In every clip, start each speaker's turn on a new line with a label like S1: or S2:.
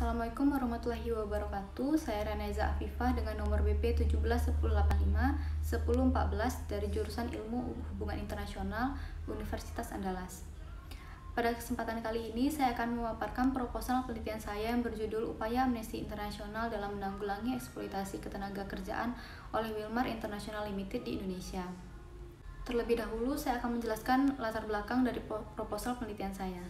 S1: Assalamualaikum warahmatullahi wabarakatuh. Saya Reneza Afifah dengan nomor BP 171085-1014 dari jurusan Ilmu Hubungan Internasional Universitas Andalas. Pada kesempatan kali ini saya akan memaparkan proposal penelitian saya yang berjudul Upaya Amnesty International dalam Menanggulangi Eksploitasi Ketenagakerjaan oleh Wilmar International Limited di Indonesia. Terlebih dahulu saya akan menjelaskan latar belakang dari proposal penelitian saya.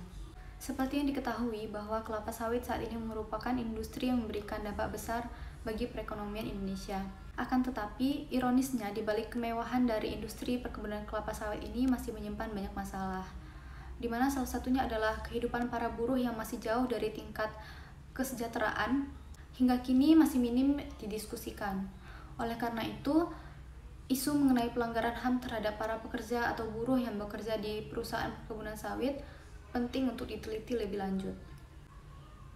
S1: Seperti yang diketahui bahwa kelapa sawit saat ini merupakan industri yang memberikan dampak besar bagi perekonomian Indonesia. Akan tetapi, ironisnya di balik kemewahan dari industri perkebunan kelapa sawit ini masih menyimpan banyak masalah, di mana salah satunya adalah kehidupan para buruh yang masih jauh dari tingkat kesejahteraan, hingga kini masih minim didiskusikan. Oleh karena itu, isu mengenai pelanggaran HAM terhadap para pekerja atau buruh yang bekerja di perusahaan perkebunan sawit penting untuk diteliti lebih lanjut.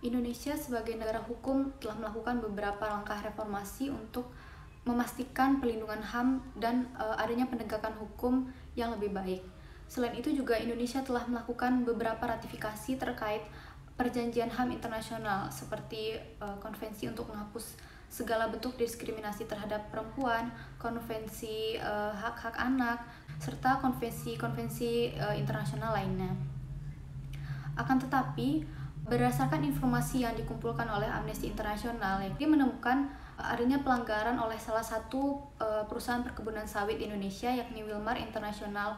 S1: Indonesia sebagai negara hukum telah melakukan beberapa langkah reformasi untuk memastikan perlindungan HAM dan adanya penegakan hukum yang lebih baik. Selain itu juga Indonesia telah melakukan beberapa ratifikasi terkait perjanjian HAM internasional seperti konvensi untuk menghapus segala bentuk diskriminasi terhadap perempuan, konvensi hak-hak anak, serta konvensi-konvensi internasional lainnya. Akan tetapi, berdasarkan informasi yang dikumpulkan oleh Amnesty International, dia menemukan adanya pelanggaran oleh salah satu perusahaan perkebunan sawit di Indonesia, yakni Wilmar International,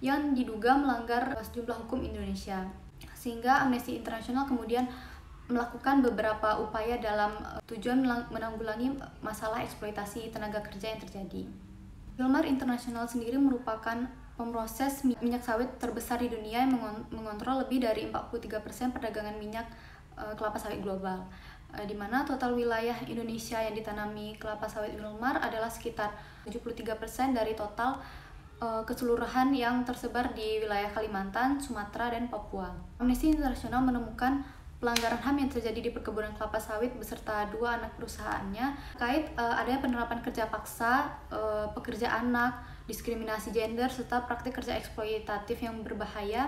S1: yang diduga melanggar sejumlah hukum Indonesia. Sehingga Amnesty International kemudian melakukan beberapa upaya dalam tujuan menanggulangi masalah eksploitasi tenaga kerja yang terjadi. Wilmar International sendiri merupakan pemroses minyak sawit terbesar di dunia yang mengontrol lebih dari 43% perdagangan minyak kelapa sawit global, di mana total wilayah Indonesia yang ditanami kelapa sawit Wilmar adalah sekitar 73% dari total keseluruhan yang tersebar di wilayah Kalimantan, Sumatera, dan Papua. Amnesty International menemukan pelanggaran HAM yang terjadi di perkebunan kelapa sawit beserta dua anak perusahaannya terkait adanya penerapan kerja paksa, pekerja anak, diskriminasi gender, serta praktik kerja eksploitatif yang berbahaya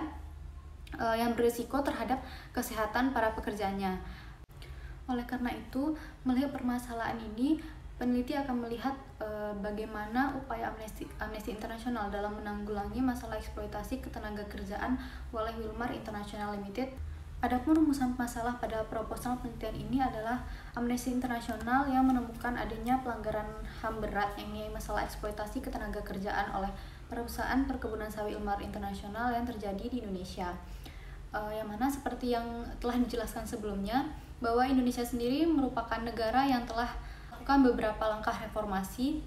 S1: yang berisiko terhadap kesehatan para pekerjanya. Oleh karena itu, melihat permasalahan ini, peneliti akan melihat bagaimana upaya Amnesty International dalam menanggulangi masalah eksploitasi ketenagakerjaan oleh Wilmar International Limited. Adapun rumusan masalah pada proposal penelitian ini adalah Amnesty International yang menemukan adanya pelanggaran HAM berat, yakni masalah eksploitasi ketenagakerjaan oleh perusahaan perkebunan sawit Wilmar International yang terjadi di Indonesia. Yang mana seperti yang telah dijelaskan sebelumnya, bahwa Indonesia sendiri merupakan negara yang telah melakukan beberapa langkah reformasi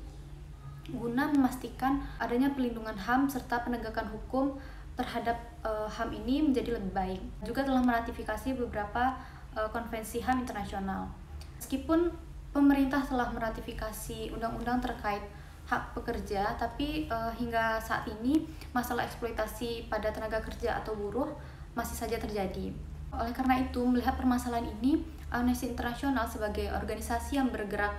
S1: guna memastikan adanya perlindungan HAM serta penegakan hukum terhadap HAM ini menjadi lebih baik. Juga telah meratifikasi beberapa konvensi HAM internasional. Meskipun pemerintah telah meratifikasi undang-undang terkait hak pekerja, tapi hingga saat ini masalah eksploitasi pada tenaga kerja atau buruh masih saja terjadi. Oleh karena itu, melihat permasalahan ini, Amnesty International sebagai organisasi yang bergerak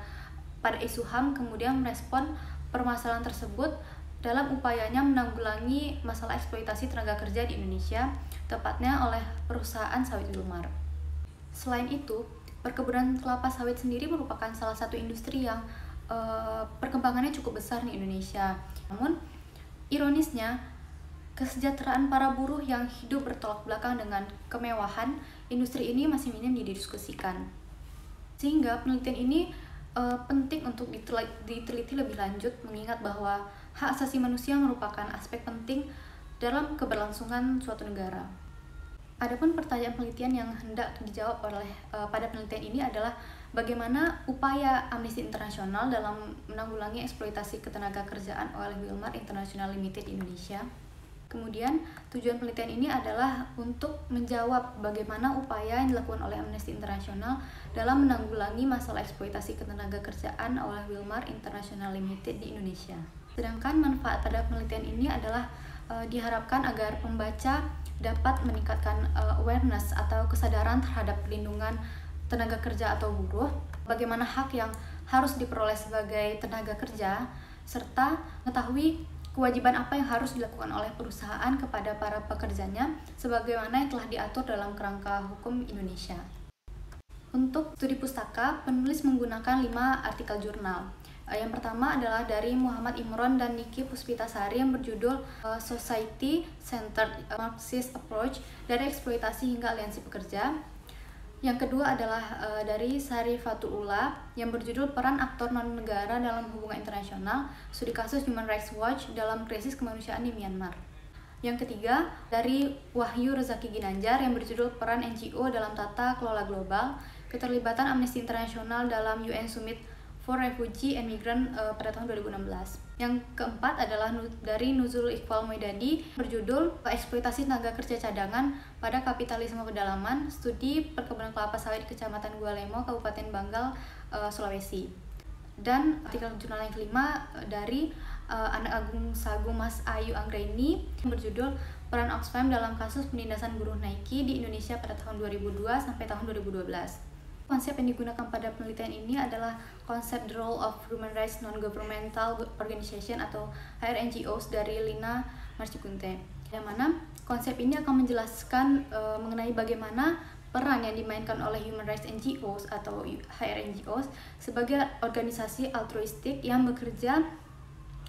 S1: pada isu HAM kemudian merespon permasalahan tersebut dalam upayanya menanggulangi masalah eksploitasi tenaga kerja di Indonesia, tepatnya oleh perusahaan sawit Wilmar. Selain itu, perkebunan kelapa sawit sendiri merupakan salah satu industri yang perkembangannya cukup besar di Indonesia. Namun, ironisnya, kesejahteraan para buruh yang hidup bertolak belakang dengan kemewahan industri ini masih minim didiskusikan. Sehingga penelitian ini penting untuk diteliti lebih lanjut, mengingat bahwa hak asasi manusia merupakan aspek penting dalam keberlangsungan suatu negara. Adapun pertanyaan penelitian yang hendak dijawab pada penelitian ini adalah bagaimana upaya Amnesty International dalam menanggulangi eksploitasi ketenagakerjaan oleh Wilmar International Limited di Indonesia. Kemudian, tujuan penelitian ini adalah untuk menjawab bagaimana upaya yang dilakukan oleh Amnesty International dalam menanggulangi masalah eksploitasi ketenagakerjaan oleh Wilmar International Limited di Indonesia. Sedangkan manfaat pada penelitian ini adalah diharapkan agar pembaca dapat meningkatkan awareness atau kesadaran terhadap perlindungan tenaga kerja atau buruh, bagaimana hak yang harus diperoleh sebagai tenaga kerja, serta mengetahui kewajiban apa yang harus dilakukan oleh perusahaan kepada para pekerjanya sebagaimana yang telah diatur dalam kerangka hukum Indonesia. Untuk studi pustaka, penulis menggunakan 5 artikel jurnal. Yang pertama adalah dari Muhammad Imron dan Niki Puspitasari yang berjudul Society Centered Marxist Approach dari Eksploitasi hingga Aliansi Pekerja. Yang kedua adalah dari Sarifatul Ula yang berjudul Peran Aktor Non-Negara dalam Hubungan Internasional, studi kasus Human Rights Watch dalam krisis kemanusiaan di Myanmar. Yang ketiga dari Wahyu Rezaki Ginanjar yang berjudul Peran NGO dalam Tata Kelola Global, keterlibatan Amnesty International dalam UN Summit for Refugee and Migrant pada tahun 2016. Yang keempat adalah dari Nuzul Iqbal Moidadi berjudul Eksploitasi Tenaga Kerja Cadangan pada Kapitalisme Pedalaman, studi perkebunan kelapa sawit di Kecamatan Gualemo, Kabupaten Banggal, Sulawesi. Dan artikel jurnal yang kelima dari Anak Agung Sagu Mas Ayu Anggraini berjudul Peran Oxfam dalam kasus penindasan buruh Nike di Indonesia pada tahun 2002 sampai tahun 2012. Konsep yang digunakan pada penelitian ini adalah konsep The Role of Human Rights Non-Governmental Organization atau HRNGOs dari Lina Marcikunte, yang mana konsep ini akan menjelaskan mengenai bagaimana peran yang dimainkan oleh Human Rights NGOs atau HRNGOs sebagai organisasi altruistik yang bekerja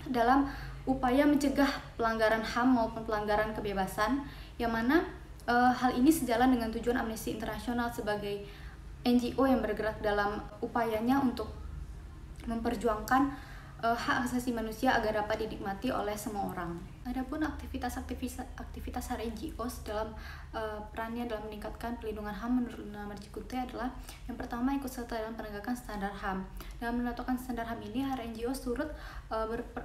S1: dalam upaya mencegah pelanggaran HAM maupun pelanggaran kebebasan, yang mana hal ini sejalan dengan tujuan Amnesty International sebagai NGO yang bergerak dalam upayanya untuk memperjuangkan hak asasi manusia agar dapat dinikmati oleh semua orang. Adapun aktivitas HRNGOs dalam perannya dalam meningkatkan pelindungan HAM menurut Lina Marcikunte adalah yang pertama, ikut serta dalam penegakan standar HAM. Dalam menetapkan standar HAM ini, HRNGOs turut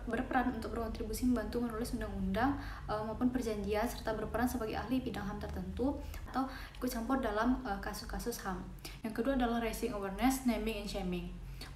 S1: berperan untuk berkontribusi membantu menulis undang-undang maupun perjanjian, serta berperan sebagai ahli bidang HAM tertentu atau ikut campur dalam kasus-kasus HAM. Yang kedua adalah raising awareness, naming and shaming.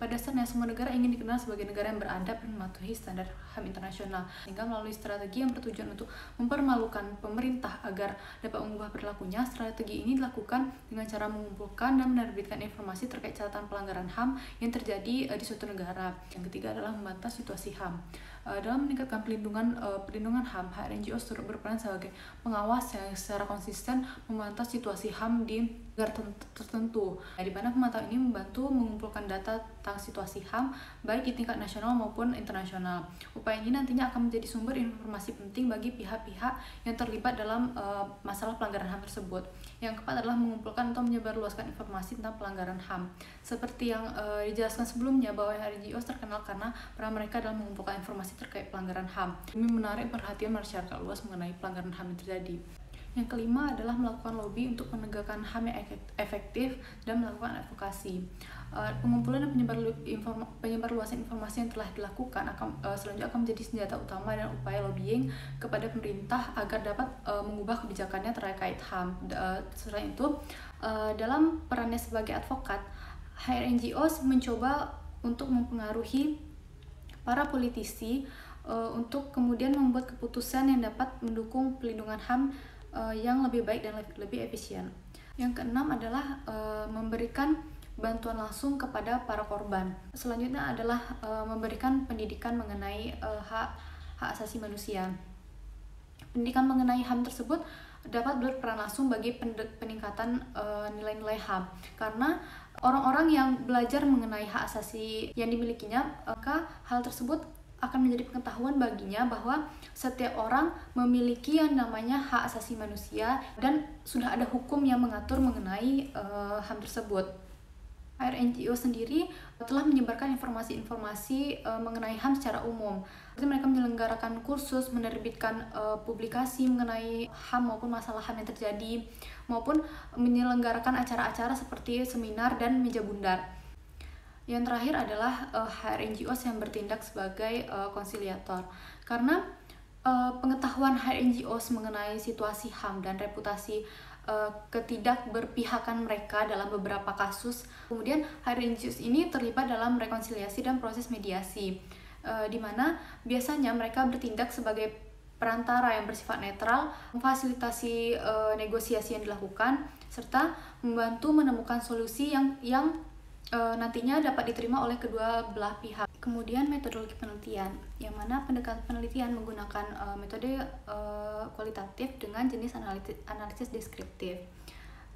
S1: Pada dasarnya, semua negara ingin dikenal sebagai negara yang beradab dan mematuhi standar HAM internasional, sehingga melalui strategi yang bertujuan untuk mempermalukan pemerintah agar dapat mengubah perilakunya. Strategi ini dilakukan dengan cara mengumpulkan dan menerbitkan informasi terkait catatan pelanggaran HAM yang terjadi di suatu negara. Yang ketiga adalah membantah situasi HAM. Dalam meningkatkan pelindungan HAM, HRNGOs turut berperan sebagai pengawas yang secara konsisten memantau situasi HAM di negara tertentu, di mana pemantauan ini membantu mengumpulkan data tentang situasi HAM baik di tingkat nasional maupun internasional. Upaya ini nantinya akan menjadi sumber informasi penting bagi pihak-pihak yang terlibat dalam masalah pelanggaran HAM tersebut. Yang keempat adalah mengumpulkan atau menyebarluaskan informasi tentang pelanggaran HAM. Seperti yang dijelaskan sebelumnya, bahwa HRNGOs terkenal karena peran mereka dalam mengumpulkan informasi terkait pelanggaran HAM demi menarik perhatian masyarakat luas mengenai pelanggaran HAM yang terjadi. Yang kelima adalah melakukan lobby untuk menegakkan HAM yang efektif dan melakukan advokasi. Pengumpulan dan penyebarluasan informasi yang telah dilakukan selanjutnya akan menjadi senjata utama dan upaya lobbying kepada pemerintah agar dapat mengubah kebijakannya terkait HAM. Selain itu, dalam perannya sebagai advokat, HRNGOs mencoba untuk mempengaruhi para politisi untuk kemudian membuat keputusan yang dapat mendukung pelindungan HAM yang lebih baik dan lebih efisien. Yang keenam adalah memberikan bantuan langsung kepada para korban. Selanjutnya adalah memberikan pendidikan mengenai hak asasi manusia. Pendidikan mengenai HAM tersebut dapat berperan langsung bagi peningkatan nilai-nilai HAM, karena orang-orang yang belajar mengenai hak asasi yang dimilikinya, maka hal tersebut akan menjadi pengetahuan baginya bahwa setiap orang memiliki yang namanya hak asasi manusia dan sudah ada hukum yang mengatur mengenai HAM tersebut. HRNGO sendiri telah menyebarkan informasi-informasi mengenai HAM secara umum. Jadi mereka menyelenggarakan kursus, menerbitkan publikasi mengenai HAM maupun masalah HAM yang terjadi, maupun menyelenggarakan acara-acara seperti seminar dan meja bundar. Yang terakhir adalah HRNGOs yang bertindak sebagai konsiliator. Karena pengetahuan HRNGOs mengenai situasi HAM dan reputasi ketidakberpihakan mereka dalam beberapa kasus, kemudian HRNGOs ini terlibat dalam rekonsiliasi dan proses mediasi, di mana biasanya mereka bertindak sebagai perantara yang bersifat netral, memfasilitasi negosiasi yang dilakukan, serta membantu menemukan solusi yang nantinya dapat diterima oleh kedua belah pihak. Kemudian metodologi penelitian, yang mana pendekatan penelitian menggunakan metode kualitatif dengan jenis analisis deskriptif.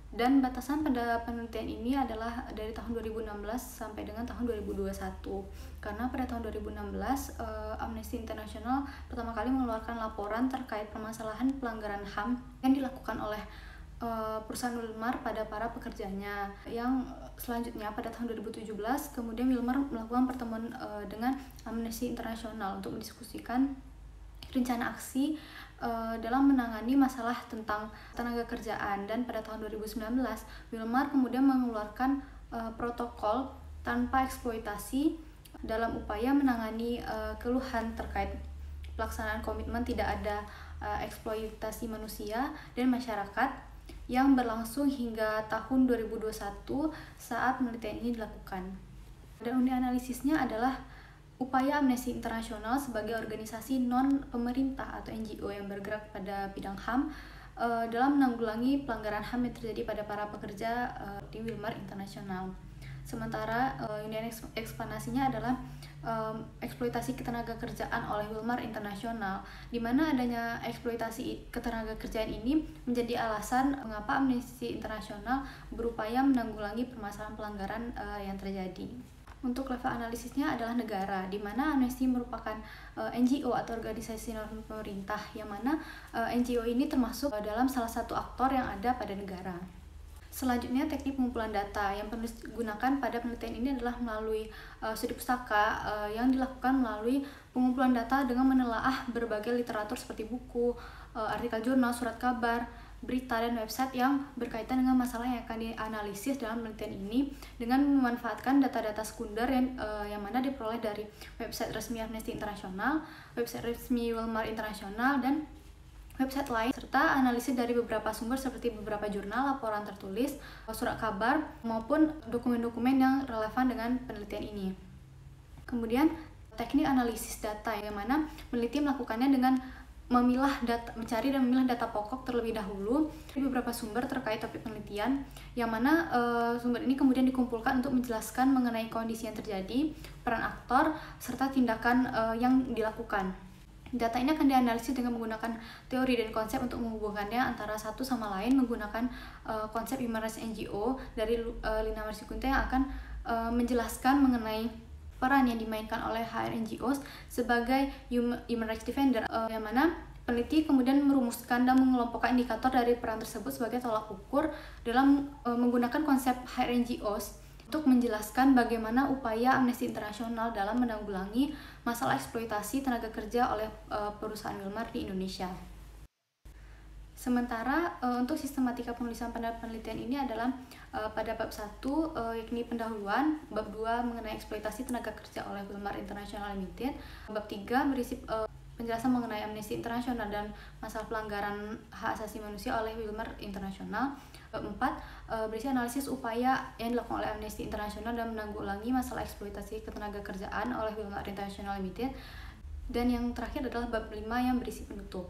S1: Dan batasan pada penelitian ini adalah dari tahun 2016 sampai dengan tahun 2021. Karena pada tahun 2016 Amnesty International pertama kali mengeluarkan laporan terkait permasalahan pelanggaran HAM yang dilakukan oleh perusahaan Wilmar pada para pekerjanya. Yang selanjutnya pada tahun 2017 kemudian Wilmar melakukan pertemuan dengan Amnesty International untuk mendiskusikan rencana aksi dalam menangani masalah tentang tenaga kerjaan. Dan pada tahun 2019 Wilmar kemudian mengeluarkan protokol tanpa eksploitasi dalam upaya menangani keluhan terkait pelaksanaan komitmen tidak ada eksploitasi manusia dan masyarakat yang berlangsung hingga tahun 2021 saat penelitian ini dilakukan. Dan unit analisisnya adalah upaya Amnesty International sebagai organisasi non-pemerintah atau NGO yang bergerak pada bidang HAM dalam menanggulangi pelanggaran HAM yang terjadi pada para pekerja di Wilmar International. Sementara unit eksplanasinya adalah eksploitasi ketenaga kerjaan oleh Wilmar International, di mana adanya eksploitasi ketenaga kerjaan ini menjadi alasan mengapa Amnesty International berupaya menanggulangi permasalahan pelanggaran yang terjadi. Untuk level analisisnya adalah negara, di mana Amnesty merupakan NGO atau organisasi non-pemerintah, yang mana NGO ini termasuk dalam salah satu aktor yang ada pada negara. Selanjutnya, teknik pengumpulan data yang perlu digunakan pada penelitian ini adalah melalui studi pustaka yang dilakukan melalui pengumpulan data dengan menelaah berbagai literatur seperti buku, artikel jurnal, surat kabar, berita, dan website yang berkaitan dengan masalah yang akan dianalisis dalam penelitian ini dengan memanfaatkan data-data sekunder yang mana diperoleh dari website resmi Amnesty International, website resmi Wilmar International, dan website lain, serta analisis dari beberapa sumber seperti beberapa jurnal, laporan tertulis, surat kabar, maupun dokumen-dokumen yang relevan dengan penelitian ini. Kemudian, teknik analisis data yang mana peneliti melakukannya dengan mencari dan memilah data pokok terlebih dahulu dari beberapa sumber terkait topik penelitian, yang mana sumber ini kemudian dikumpulkan untuk menjelaskan mengenai kondisi yang terjadi, peran aktor, serta tindakan yang dilakukan. Data ini akan dianalisis dengan menggunakan teori dan konsep untuk menghubungkannya antara satu sama lain menggunakan konsep Human Rights NGO dari Lina Marsikunte yang akan menjelaskan mengenai peran yang dimainkan oleh HRNGOs sebagai human rights defender, yang mana peneliti kemudian merumuskan dan mengelompokkan indikator dari peran tersebut sebagai tolak ukur dalam menggunakan konsep HRNGOs untuk menjelaskan bagaimana upaya Amnesty International dalam menanggulangi masalah eksploitasi tenaga kerja oleh perusahaan Wilmar di Indonesia. Sementara untuk sistematika penulisan pada penelitian ini adalah pada bab 1 yakni pendahuluan, bab 2 mengenai eksploitasi tenaga kerja oleh Wilmar International Limited, bab 3 berisi penjelasan mengenai Amnesty International dan masalah pelanggaran hak asasi manusia oleh Wilmar International, bab 4 berisi analisis upaya yang dilakukan oleh Amnesty International dalam menanggulangi masalah eksploitasi ketenaga kerjaan oleh Wilmar International Limited, dan yang terakhir adalah bab 5 yang berisi penutup.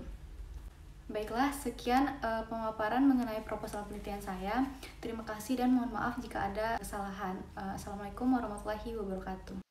S1: Baiklah, sekian pemaparan mengenai proposal penelitian saya. Terima kasih dan mohon maaf jika ada kesalahan. Assalamualaikum warahmatullahi wabarakatuh.